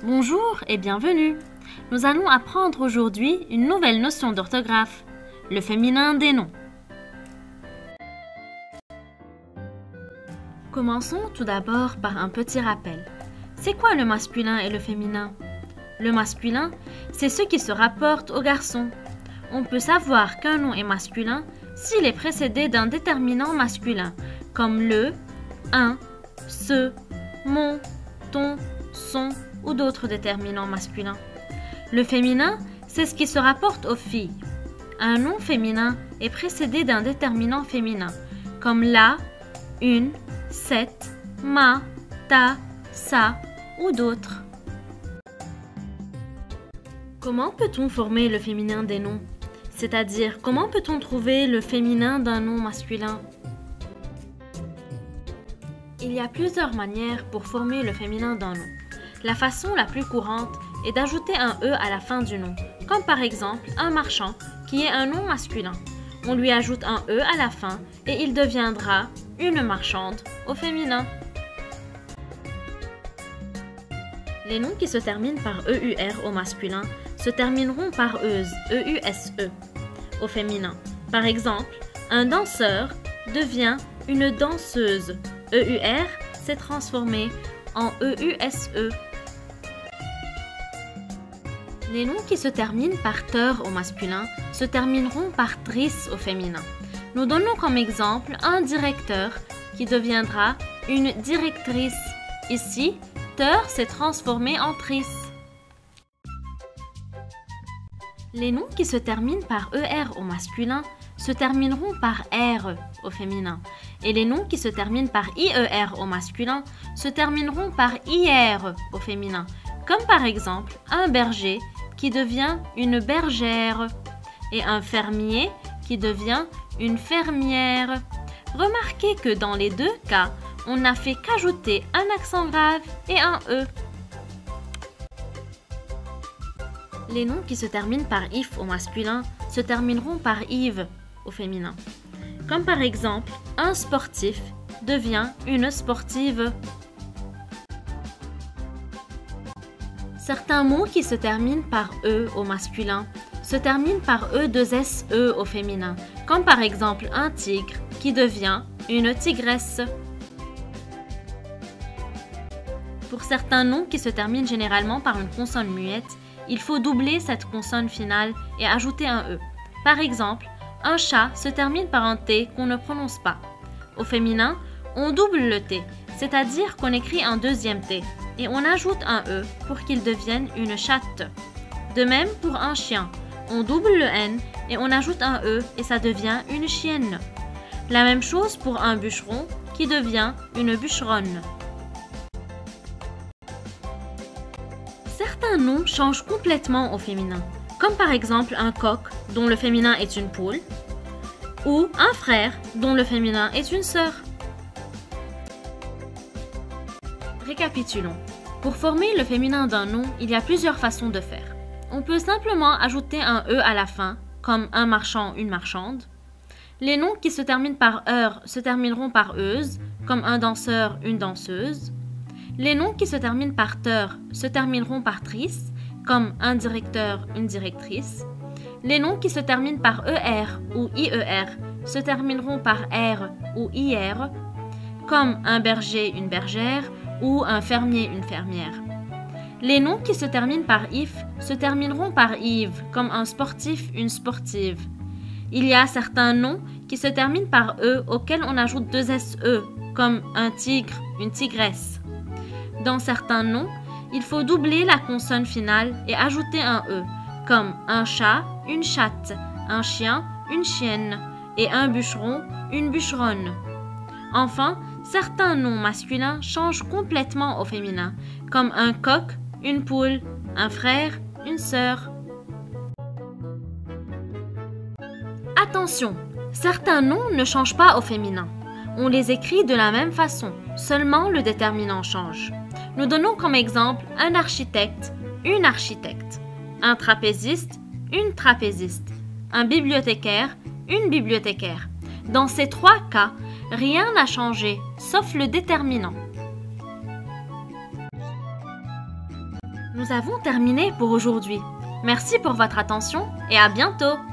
Bonjour et bienvenue. Nous allons apprendre aujourd'hui une nouvelle notion d'orthographe, le féminin des noms. Commençons tout d'abord par un petit rappel. C'est quoi le masculin et le féminin? Le masculin, c'est ce qui se rapporte au garçon. On peut savoir qu'un nom est masculin s'il est précédé d'un déterminant masculin, comme le, un, ce, mon, ton, son ou d'autres déterminants masculins. Le féminin, c'est ce qui se rapporte aux filles. Un nom féminin est précédé d'un déterminant féminin, comme la, une, cette, ma, ta, sa ou d'autres. Comment peut-on former le féminin des noms? C'est-à-dire, comment peut-on trouver le féminin d'un nom masculin? Il y a plusieurs manières pour former le féminin d'un nom. La façon la plus courante est d'ajouter un « e » à la fin du nom, comme par exemple un marchand qui est un nom masculin. On lui ajoute un « e » à la fin et il deviendra une marchande au féminin. Les noms qui se terminent par EUR au masculin se termineront par EUSE, E-U-S-E au féminin. Par exemple, un danseur devient une danseuse. EUR s'est transformé en EUSE. Les noms qui se terminent par teur au masculin se termineront par tris au féminin. Nous donnons comme exemple un directeur qui deviendra une directrice. Ici, teur s'est transformé en tris. Les noms qui se terminent par ER au masculin se termineront par R au féminin. Et les noms qui se terminent par IER au masculin se termineront par IR au féminin. Comme par exemple un berger qui devient une bergère et un fermier qui devient une fermière. Remarquez que dans les deux cas, on n'a fait qu'ajouter un accent grave et un E. Les noms qui se terminent par IF au masculin se termineront par IVE au féminin. Comme par exemple, un sportif devient une sportive. Certains mots qui se terminent par E au masculin se terminent par E2SE au féminin, comme par exemple un tigre qui devient une tigresse. Pour certains noms qui se terminent généralement par une consonne muette, il faut doubler cette consonne finale et ajouter un E. Par exemple, un chat se termine par un T qu'on ne prononce pas. Au féminin, on double le T, c'est-à-dire qu'on écrit un deuxième T, et on ajoute un E pour qu'il devienne une chatte. De même pour un chien, on double le N et on ajoute un E et ça devient une chienne. La même chose pour un bûcheron qui devient une bûcheronne. Certains noms changent complètement au féminin, comme par exemple un coq dont le féminin est une poule, ou un frère dont le féminin est une sœur. Récapitulons. Pour former le féminin d'un nom, il y a plusieurs façons de faire. On peut simplement ajouter un E à la fin, comme un marchand, une marchande. Les noms qui se terminent par heure se termineront par euse, comme un danseur, une danseuse. Les noms qui se terminent par teur se termineront par tris, comme un directeur, une directrice. Les noms qui se terminent par ER ou IER se termineront par R ou IR, comme un berger, une bergère, ou un fermier, une fermière. Les noms qui se terminent par IF se termineront par IVE, comme un sportif, une sportive. Il y a certains noms qui se terminent par E auxquels on ajoute deux SE, comme un tigre, une tigresse. Dans certains noms, il faut doubler la consonne finale et ajouter un E, comme un chat, une chatte, un chien, une chienne, et un bûcheron, une bûcheronne. Enfin, certains noms masculins changent complètement au féminin, comme un coq, une poule, un frère, une sœur. Attention, certains noms ne changent pas au féminin. On les écrit de la même façon, seulement le déterminant change. Nous donnons comme exemple un architecte, une architecte, un trapéziste, une trapéziste, un bibliothécaire, une bibliothécaire. Dans ces trois cas, rien n'a changé, sauf le déterminant. Nous avons terminé pour aujourd'hui. Merci pour votre attention et à bientôt!